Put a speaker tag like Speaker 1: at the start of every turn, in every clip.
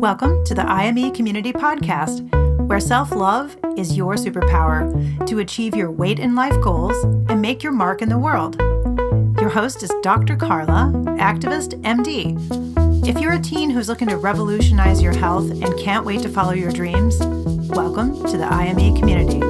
Speaker 1: Welcome to the IME Community Podcast, where self-love is your superpower to achieve your weight and life goals and make your mark in the world. Your host is Dr. Karla, activist, MD. If you're a teen who's looking to revolutionize your health and can't wait to follow your dreams, welcome to the IME Community.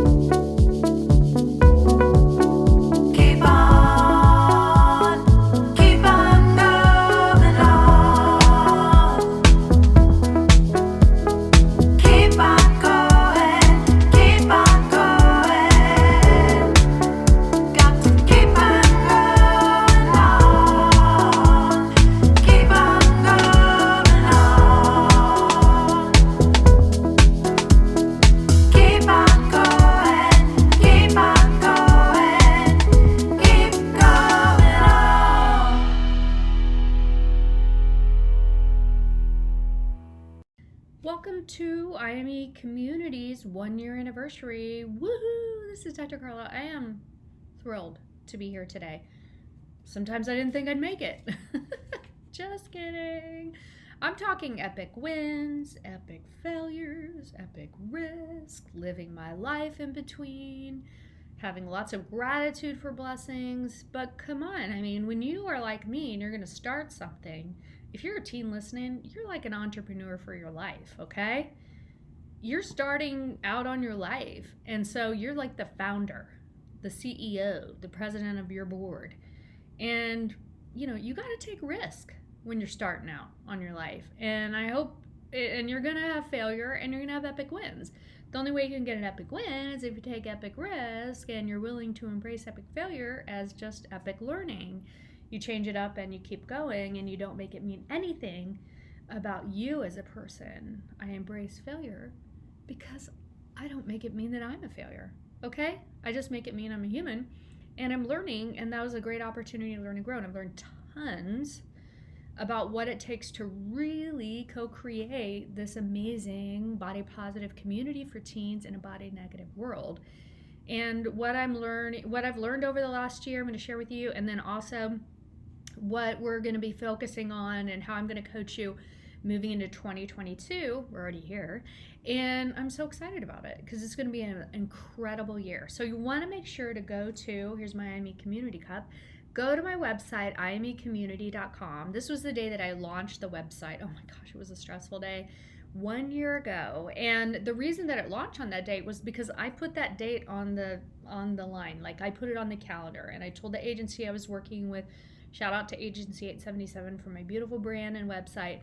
Speaker 2: Welcome to IME Community's 1-year anniversary. Woohoo! This is Dr. Karla. I am thrilled to be here today. Sometimes I didn't think I'd make it. Just kidding. I'm talking epic wins, epic failures, epic risk, living my life in between, having lots of gratitude for blessings. But come on, I mean, when you are like me and you're going to start something, if you're a teen listening, you're like an entrepreneur for your life, okay? You're starting out on your life. And so you're like the founder, the CEO, the president of your board. And, you got to take risk when you're starting out on your life. And I hope, and you're going to have failure and you're going to have epic wins. The only way you can get an epic win is if you take epic risk and you're willing to embrace epic failure as just epic learning. You change it up and you keep going and you don't make it mean anything about you as a person. I embrace failure because I don't make it mean that I'm a failure, okay? I just make it mean I'm a human and I'm learning, and that was a great opportunity to learn and grow. And I've learned tons about what it takes to really co-create this amazing body positive community for teens in a body negative world. And what I've learned over the last year, I'm going to share with you, and then also what we're going to be focusing on and how I'm going to coach you moving into 2022. We're already here. And I'm so excited about it because it's going to be an incredible year. So you want to make sure to go to, here's my IME Community Cup. Go to my website, imecommunity.com. This was the day that I launched the website. Oh my gosh, it was a stressful day 1 year ago. And the reason that it launched on that date was because I put that date on the line. Like I put it on the calendar and I told the agency I was working with, shout out to Agency 877 for my beautiful brand and website.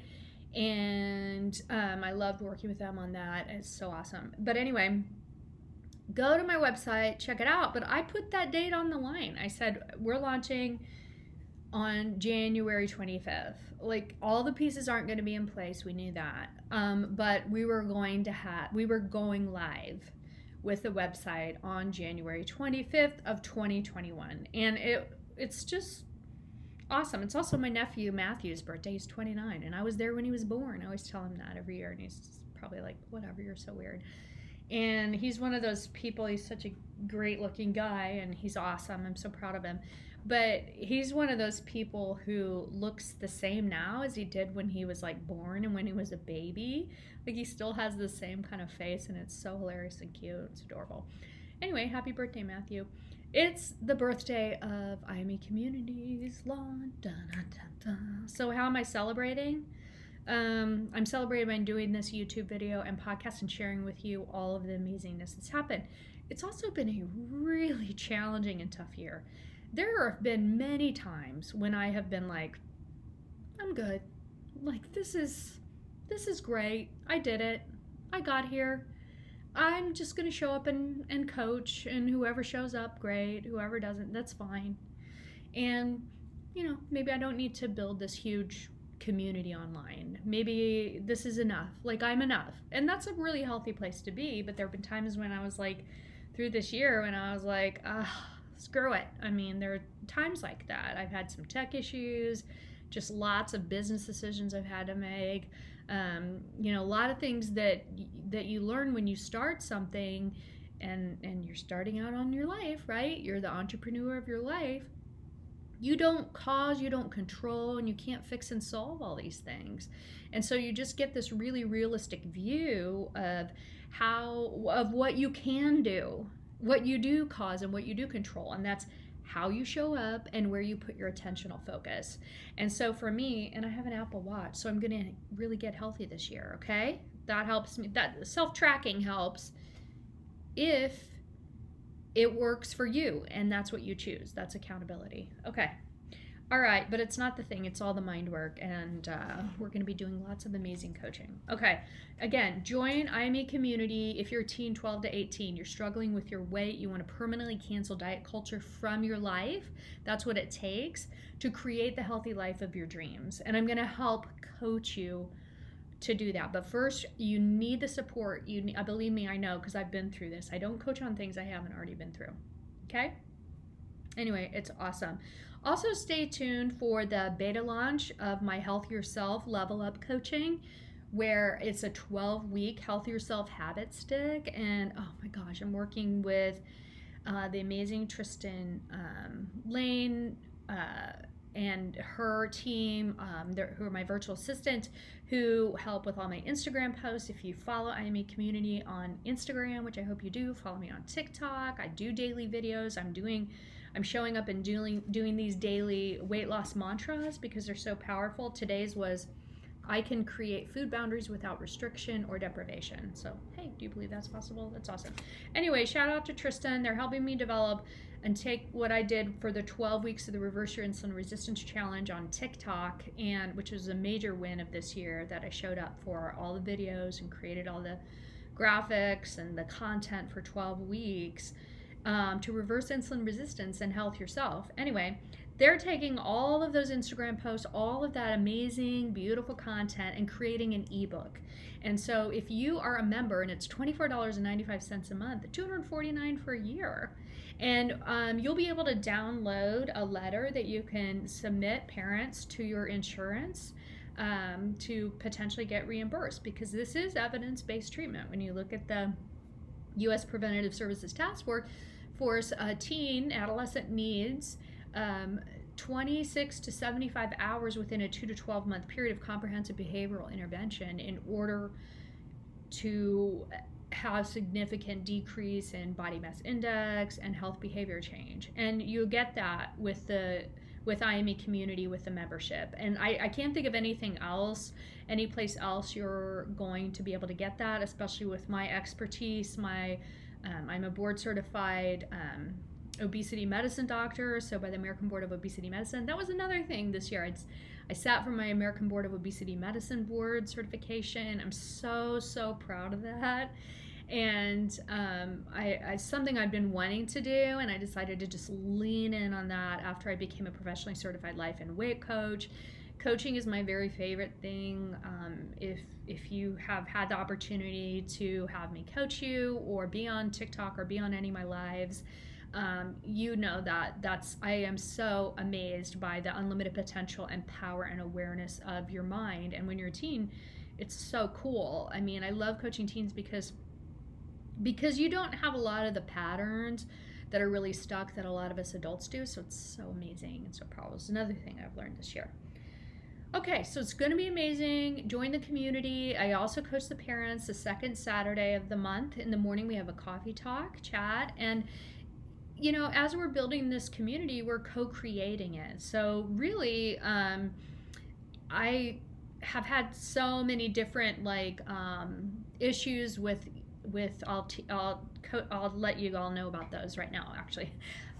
Speaker 2: And I loved working with them on that. It's so awesome. But anyway, go to my website, check it out. But I put that date on the line. I said, we're launching on January 25th. Like all the pieces aren't going to be in place. We knew that. But we were going live with the website on January 25th of 2021. And it's just awesome. It's also my nephew Matthew's birthday. He's 29 and I was there when he was born. I always tell him that every year and he's probably like, whatever, you're so weird. And he's one of those people, he's such a great looking guy and he's awesome. I'm so proud of him. But he's one of those people who looks the same now as he did when he was like born and when he was a baby. Like he still has the same kind of face and it's so hilarious and cute. It's adorable. Anyway, happy birthday, Matthew. It's the birthday of IME Community's launch. So how am I celebrating? I'm celebrating by doing this YouTube video and podcast and sharing with you all of the amazingness that's happened. It's also been a really challenging and tough year. There have been many times when I have been like, I'm good. Like, this is great. I did it. I got here. I'm just going to show up and coach, and whoever shows up, great. Whoever doesn't, that's fine. And, maybe I don't need to build this huge community online. Maybe this is enough. Like, I'm enough. And that's a really healthy place to be. But there have been times when I was like, through this year, when I was like, screw it. I mean, there are times like that. I've had some tech issues, just lots of business decisions I've had to make. A lot of things that you learn when you start something and you're starting out on your life, right? You're the entrepreneur of your life. You don't cause, you don't control, and you can't fix and solve all these things. And so you just get this really realistic view of what you can do, what you do cause and what you do control. And that's how you show up and where you put your attentional focus. And so for me, and I have an Apple Watch, so I'm going to really get healthy this year, okay? That helps me. That self-tracking helps if it works for you, and that's what you choose. That's accountability. Okay. All right, but it's not the thing. It's all the mind work, and we're going to be doing lots of amazing coaching. Okay, again, join IME Community if you're a teen 12 to 18. You're struggling with your weight. You want to permanently cancel diet culture from your life. That's what it takes to create the healthy life of your dreams. And I'm going to help coach you to do that. But first, you need the support. Believe me, I know, because I've been through this. I don't coach on things I haven't already been through. Okay? Anyway, it's awesome. Also, stay tuned for the beta launch of my Health Yourself Level Up coaching, where it's a 12-week Health Yourself habit stick. And oh my gosh, I'm working with the amazing Tristan Lane and her team, who are my virtual assistants, who help with all my Instagram posts. If you follow IME Community on Instagram, which I hope you do, follow me on TikTok. I do daily videos. I'm showing up and doing these daily weight loss mantras because they're so powerful. Today's was, I can create food boundaries without restriction or deprivation. So, hey, do you believe that's possible? That's awesome. Anyway, shout out to Tristan. They're helping me develop and take what I did for the 12 weeks of the Reverse Your Insulin Resistance Challenge on TikTok, and which was a major win of this year, that I showed up for all the videos and created all the graphics and the content for 12 weeks. To reverse insulin resistance and health yourself. Anyway, they're taking all of those Instagram posts, all of that amazing, beautiful content, and creating an ebook. And so if you are a member, and it's $24.95 a month, $249 for a year, and you'll be able to download a letter that you can submit parents to your insurance to potentially get reimbursed, because this is evidence-based treatment. When you look at the U.S. Preventative Services Task Force, teen adolescent needs 26 to 75 hours within a 2 to 12 month period of comprehensive behavioral intervention in order to have significant decrease in body mass index and health behavior change. And you get that with IME Community, with the membership. And I can't think of anything else, any place else you're going to be able to get that, especially with my expertise. I'm a board certified obesity medicine doctor, so by the American Board of Obesity Medicine. That was another thing this year. I sat for my American Board of Obesity Medicine board certification. I'm so proud of that. And I something I've been wanting to do, and I decided to just lean in on that after I became a professionally certified life and weight coach. Coaching is my very favorite thing. If you have had the opportunity to have me coach you, or be on TikTok, or be on any of my lives, you know that's I am so amazed by the unlimited potential and power and awareness of your mind. And when you're a teen, it's so cool. I mean, I love coaching teens because you don't have a lot of the patterns that are really stuck that a lot of us adults do. So it's so amazing and so powerful. It's another thing I've learned this year. Okay, so it's going to be amazing. Join the community. I also coach the parents the second Saturday of the month. In the morning, we have a coffee talk, chat, and you know, as we're building this community, we're co-creating it. So really, I have had so many different issues with I'll let you all know about those right now, actually.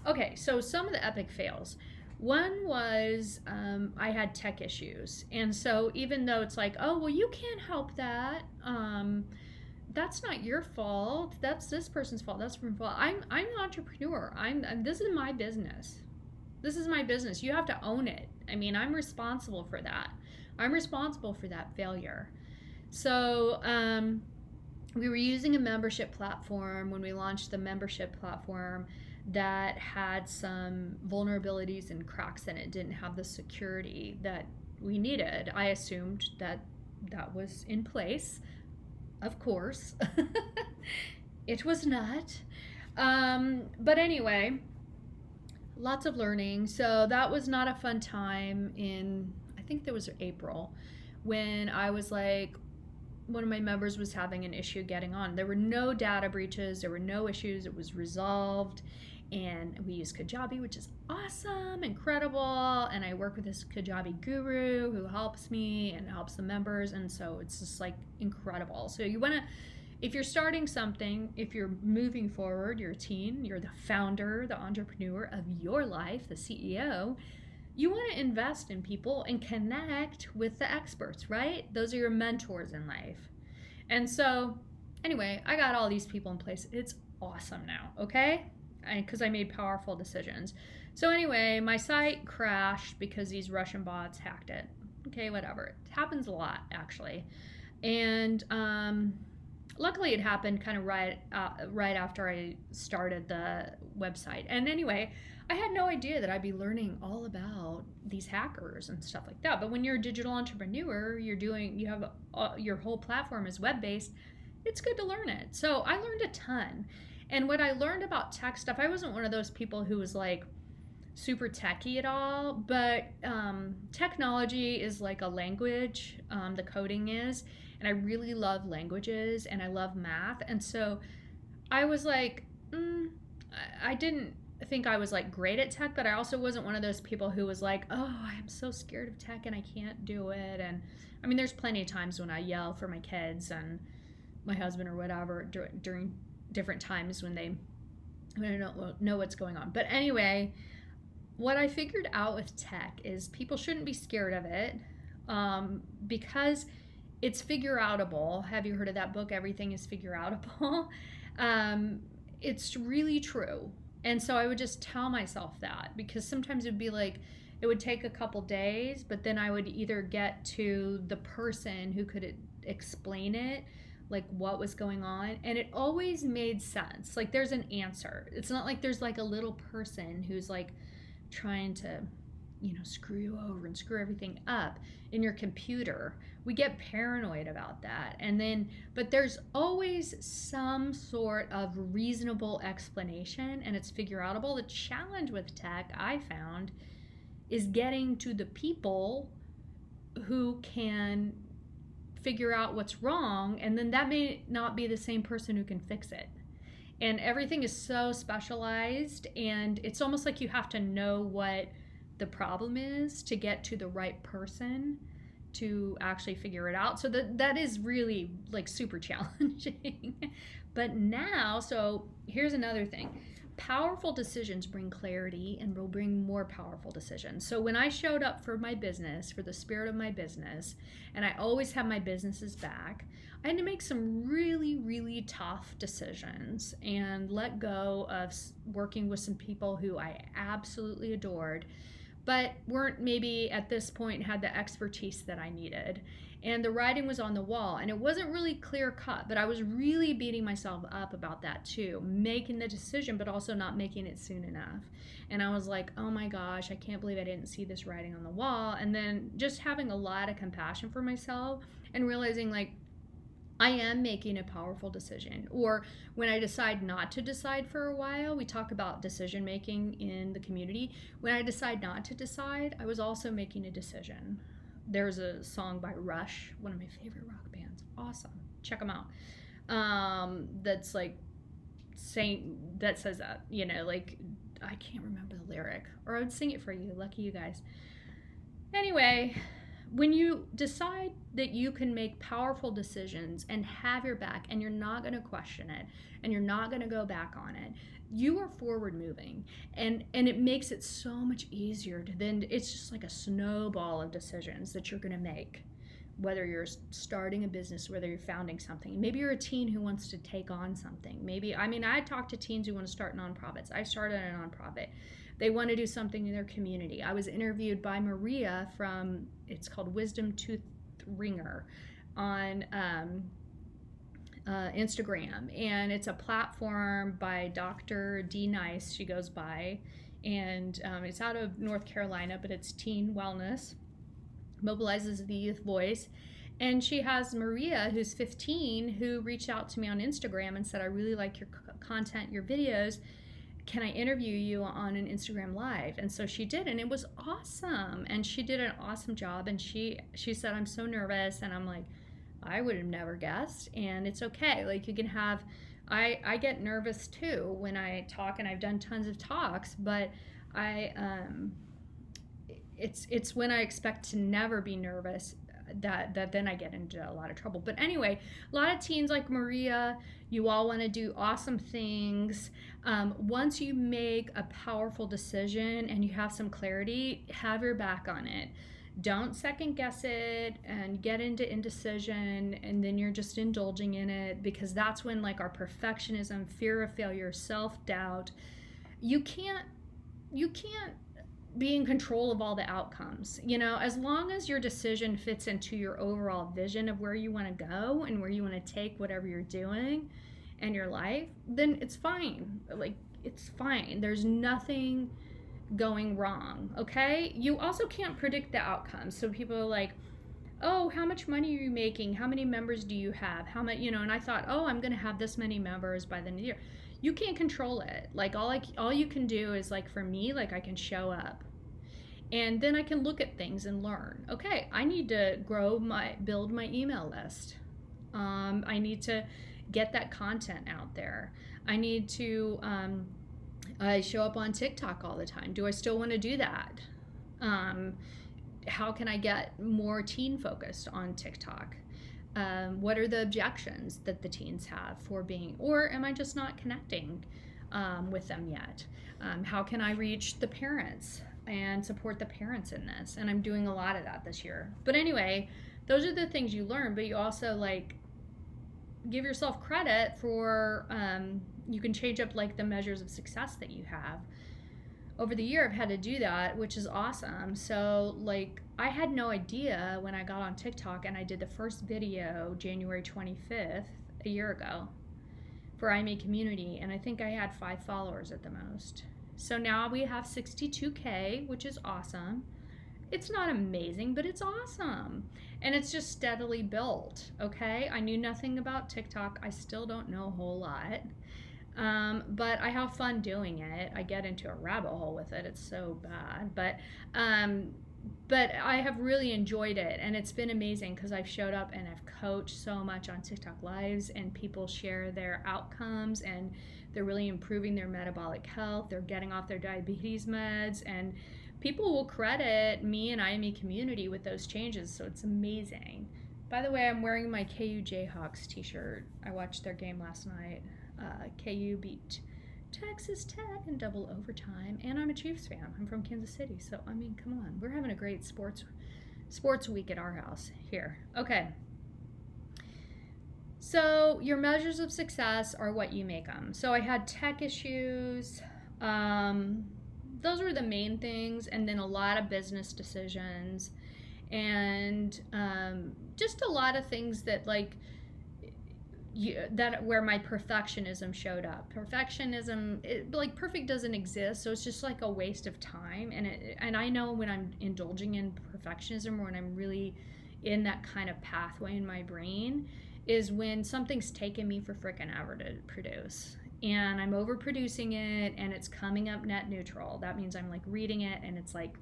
Speaker 2: Okay, so some of the epic fails. One was I had tech issues, and so even though it's like, oh well, you can't help that, that's not your fault, that's this person's fault, that's my fault. I'm an entrepreneur. This is my business. You have to own it. I mean, I'm responsible for that. I'm responsible for that failure. So we were using a membership platform when we launched the membership platform that had some vulnerabilities and cracks in it. Didn't have the security that we needed. I assumed that was in place. Of course. It was not. But anyway, lots of learning. So that was not a fun time I think there was April, when I was like, one of my members was having an issue getting on. There were no data breaches, there were no issues, it was resolved. And we use Kajabi, which is awesome, incredible. And I work with this Kajabi guru who helps me and helps the members. And so it's just like incredible. So you want to, if you're starting something, if you're moving forward, you're a teen, you're the founder, the entrepreneur of your life, the CEO, you want to invest in people and connect with the experts, right? Those are your mentors in life. And so anyway, I got all these people in place. It's awesome now, okay? Because I made powerful decisions. So anyway, my site crashed because these Russian bots hacked it. Okay, whatever. It happens a lot, actually. And luckily it happened kind of right after I started the website. And anyway, I had no idea that I'd be learning all about these hackers and stuff like that. But when you're a digital entrepreneur, you have your whole platform is web-based, it's good to learn it. So I learned a ton. And what I learned about tech stuff, I wasn't one of those people who was like super techie at all, but technology is like a language, the coding is, and I really love languages and I love math. And so I was like, I didn't think I was like great at tech, but I also wasn't one of those people who was like, oh, I'm so scared of tech and I can't do it. And I mean, there's plenty of times when I yell for my kids and my husband or whatever during different times when I don't know what's going on. But anyway, what I figured out with tech is people shouldn't be scared of it because it's figure outable. Have you heard of that book, Everything is Figure Outable? It's really true. And so I would just tell myself that, because sometimes it'd be like, it would take a couple days, but then I would either get to the person who could explain it, like what was going on, and it always made sense. Like there's an answer. It's not like there's like a little person who's like trying to, screw you over and screw everything up in your computer. We get paranoid about that. But there's always some sort of reasonable explanation, and it's figure outable. The challenge with tech, I found, is getting to the people who can figure out what's wrong, and then that may not be the same person who can fix it. And everything is so specialized, and it's almost like you have to know what the problem is to get to the right person to actually figure it out. So that is really like super challenging. But now, so here's another thing. Powerful decisions bring clarity and will bring more powerful decisions. So when I showed up for my business, for the spirit of my business, and I always have my businesses back, I had to make some really, really tough decisions and let go of working with some people who I absolutely adored, but weren't maybe at this point had the expertise that I needed. And the writing was on the wall, and it wasn't really clear cut, but I was really beating myself up about that too, making the decision, but also not making it soon enough. And I was like, oh my gosh, I can't believe I didn't see this writing on the wall. And then just having a lot of compassion for myself and realizing like, I am making a powerful decision. Or when I decide not to decide for a while, we talk about decision making in the community. When I decide not to decide, I was also making a decision. There's a song by Rush, one of my favorite rock bands. Awesome. Check them out. That's like that says that, like I can't remember the lyric, or I would sing it for you. Lucky you guys. Anyway, when you decide that you can make powerful decisions and have your back, and you're not going to question it, and you're not going to go back on it, you are forward moving, and it makes it so much easier to then, it's just like a snowball of decisions that you're going to make, whether you're starting a business, whether you're founding something. Maybe you're a teen who wants to take on something. I talk to teens who want to start nonprofits. I started a nonprofit. They want to do something in their community. I was interviewed by Maria from, it's called Wisdom Tooth Ringer on Instagram. And it's a platform by Dr. D. Nice, she goes by. And it's out of North Carolina, but it's teen wellness, mobilizes the youth voice. And she has Maria, who's 15, who reached out to me on Instagram and said, I really like your content, your videos. can I interview you on an Instagram Live? And so she did, and it was awesome. And she did an awesome job. And she said, I'm so nervous. And I'm like, I would have never guessed. And it's okay. Like, you can have, I get nervous too when I talk, and I've done tons of talks, but it's when I expect to never be nervous that then I get into a lot of trouble. But anyway, a lot of teens like Maria, you all want to do awesome things. Once you make a powerful decision and you have some clarity, have your back on it. Don't second guess it and get into indecision, and then you're just indulging in it, because that's when, like, our perfectionism, fear of failure, self-doubt, you can't be in control of all the outcomes. You know, as long as your decision fits into your overall vision of where you want to go and where you want to take whatever you're doing in your life, then it's fine. Like, it's fine. There's nothing going wrong, okay? You also can't predict the outcomes. So people are like, oh, how much money are you making? How many members do you have? How much, you know, and I thought, oh, I'm going to have this many members by the end of the year. You can't control it. Like, all you can do is, like, for me, like, I can show up. And then I can look at things and learn. Okay, I need to build my email list. I need to get that content out there. I need to, I show up on TikTok all the time. Do I still want to do that? How can I get more teen focused on TikTok? What are the objections that the teens have for being, or am I just not connecting with them yet? How can I reach the parents and support the parents in this? And I'm doing a lot of that this year. But anyway, those are the things you learn, but you also, like, give yourself credit for, you can change up, like, the measures of success that you have. Over the year, I've had to do that, which is awesome. So, like, I had no idea when I got on TikTok, and I did the first video January 25th, a year ago, for IME Community, and I think I had 5 followers at the most. So now we have 62K, which is awesome. It's not amazing, but it's awesome. And it's just steadily built, okay? I knew nothing about TikTok. I still don't know a whole lot. But I have fun doing it. I get into a rabbit hole with it. It's so bad. But I have really enjoyed it, and it's been amazing because I've showed up and I've coached so much on TikTok Lives, and people share their outcomes, and they're really improving their metabolic health. They're getting off their diabetes meds, and people will credit me and IME Community with those changes, so it's amazing. By the way, I'm wearing my KU Jayhawks t-shirt. I watched their game last night. KU beat Texas Tech in double overtime, and I'm a Chiefs fan. I'm from Kansas City, so I mean, come on. We're having a great sports week at our house here. Okay. So your measures of success are what you make them. So I had tech issues. Those were the main things, and then a lot of business decisions, and just a lot of things that, like, where my perfectionism showed up. Perfectionism, like, perfect doesn't exist, so it's just like a waste of time. And I know when I'm indulging in perfectionism, or when I'm really in that kind of pathway in my brain, is when something's taken me for frickin' ever to produce, and I'm overproducing it, and it's coming up net neutral. That means I'm, like, reading it, and it's like,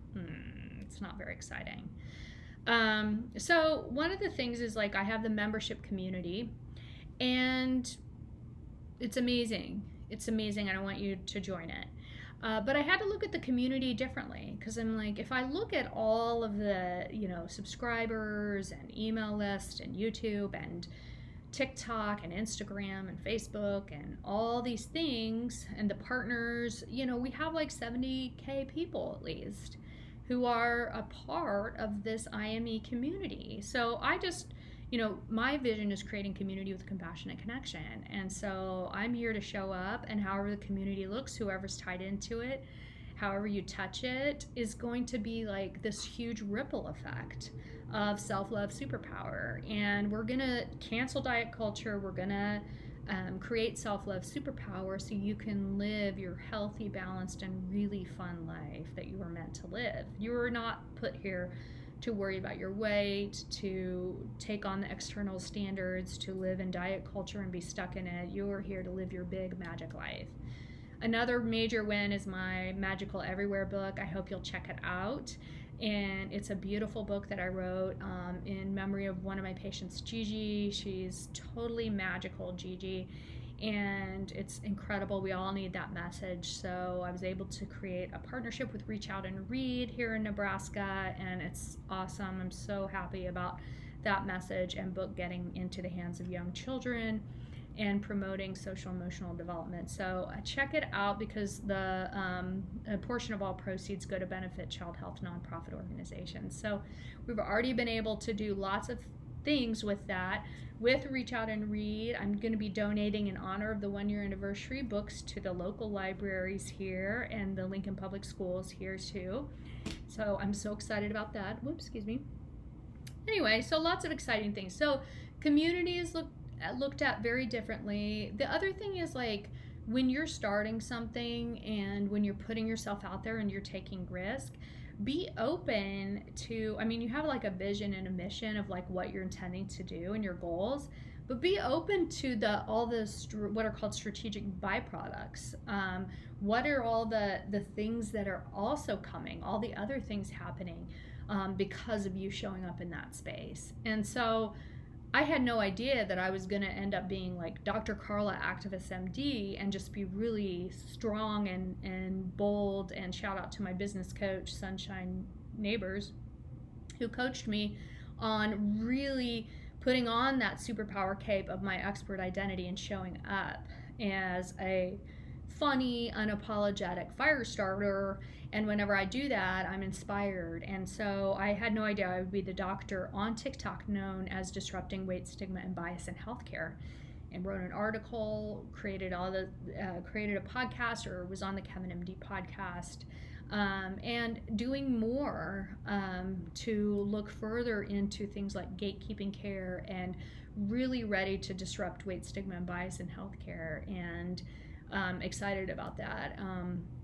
Speaker 2: it's not very exciting. So one of the things is, like, I have the membership community, and it's amazing. It's amazing, and I want you to join it. But I had to look at the community differently, because I'm like, if I look at all of the, subscribers and email list and YouTube and TikTok and Instagram and Facebook and all these things, and the partners, we have like 70K people at least who are a part of this IME community. So I just, my vision is creating community with compassionate connection. And so I'm here to show up, and however the community looks, whoever's tied into it, however you touch it, is going to be like this huge ripple effect of self-love superpower. And we're gonna cancel diet culture. We're gonna create self-love superpower so you can live your healthy, balanced, and really fun life that you were meant to live. You were not put here to worry about your weight, to take on the external standards, to live in diet culture and be stuck in it. You're here to live your big magic life. Another major win is my Magical Everywhere book. I hope you'll check it out. And it's a beautiful book that I wrote in memory of one of my patients, Gigi. She's totally magical, Gigi. And it's incredible. We all need that message. So I was able to create a partnership with Reach Out and Read here in Nebraska, and it's awesome. I'm so happy about that message and book getting into the hands of young children and promoting social emotional development. So check it out, because a portion of all proceeds go to benefit child health nonprofit organizations. So we've already been able to do lots of things with that. With Reach Out and Read, I'm going to be donating in honor of the 1-year anniversary books to the local libraries here and the Lincoln Public Schools here too. So I'm so excited about that. Whoops, excuse me. Anyway, so lots of exciting things. So community is looked at very differently. The other thing is, like, when you're starting something and when you're putting yourself out there and you're taking risk, be open to, I mean, you have like a vision and a mission of like what you're intending to do and your goals, but be open to all the what are called strategic byproducts. What are all the things that are also coming, all the other things happening because of you showing up in that space. And so I had no idea that I was going to end up being like Dr. Karla, Activist MD, and just be really strong and bold. And shout out to my business coach, Sunshine Neighbors, who coached me on really putting on that superpower cape of my expert identity and showing up as a funny, unapologetic fire starter. And whenever I do that, I'm inspired. And so I had no idea I would be the doctor on TikTok known as Disrupting Weight Stigma and Bias in Healthcare, and wrote an article, created a podcast, or was on the Kevin MD podcast, and doing more to look further into things like gatekeeping care, and really ready to disrupt weight stigma and bias in healthcare. And excited about that.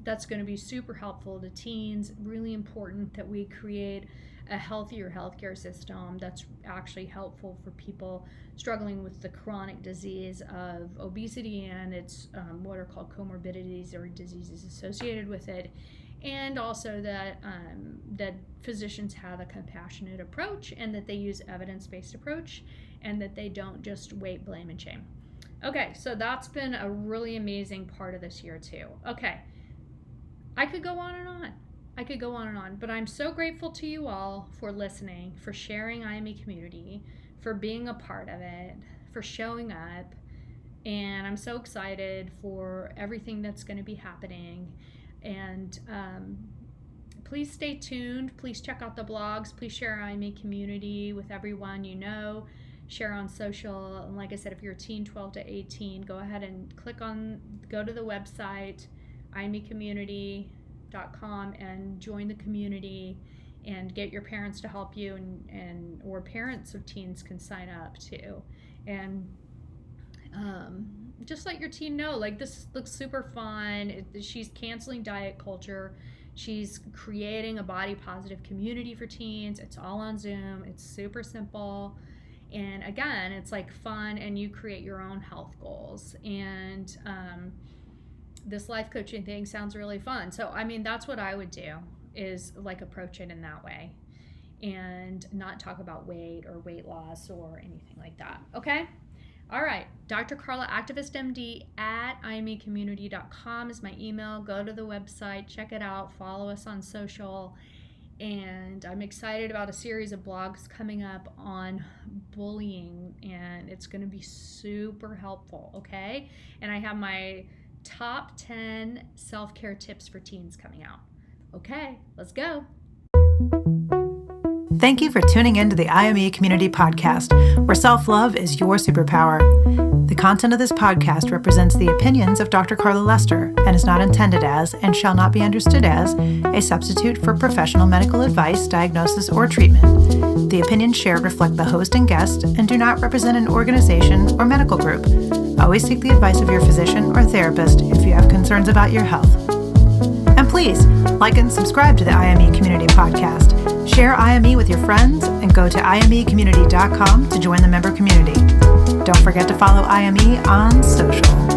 Speaker 2: That's going to be super helpful to teens. Really important that we create a healthier healthcare system that's actually helpful for people struggling with the chronic disease of obesity and its what are called comorbidities or diseases associated with it. And also that physicians have a compassionate approach, and that they use evidence-based approach, and that they don't just weight, blame, and shame. Okay, so that's been a really amazing part of this year too. Okay, I could go on and on. But I'm so grateful to you all for listening, for sharing IME Community, for being a part of it, for showing up. And I'm so excited for everything that's going to be happening. And please stay tuned. Please check out the blogs. Please share IME Community with everyone you know. Share on social. And like I said, if you're a teen 12 to 18, go ahead and go to the website, imecommunity.com, and join the community, and get your parents to help you, and or parents of teens can sign up too. And just let your teen know, like, this looks super fun. She's canceling diet culture. She's creating a body positive community for teens. It's all on Zoom. It's super simple. And again, it's like fun, and you create your own health goals. And this life coaching thing sounds really fun. So, I mean, that's what I would do, is like approach it in that way, and not talk about weight or weight loss or anything like that. Okay? All right. Dr. Karla, Activist MD at imecommunity.com is my email. Go to the website, check it out, follow us on social. And I'm excited about a series of blogs coming up on bullying, and it's going to be super helpful, okay? And I have my top 10 self-care tips for teens coming out. Okay, let's go.
Speaker 1: Thank you for tuning in to the IME Community Podcast, where self-love is your superpower. The content of this podcast represents the opinions of Dr. Karla Lester and is not intended as, and shall not be understood as, a substitute for professional medical advice, diagnosis, or treatment. The opinions shared reflect the host and guest and do not represent an organization or medical group. Always seek the advice of your physician or therapist if you have concerns about your health. And please, like and subscribe to the IME Community Podcast. Share IME with your friends, and go to imecommunity.com to join the member community. Don't forget to follow IME on social.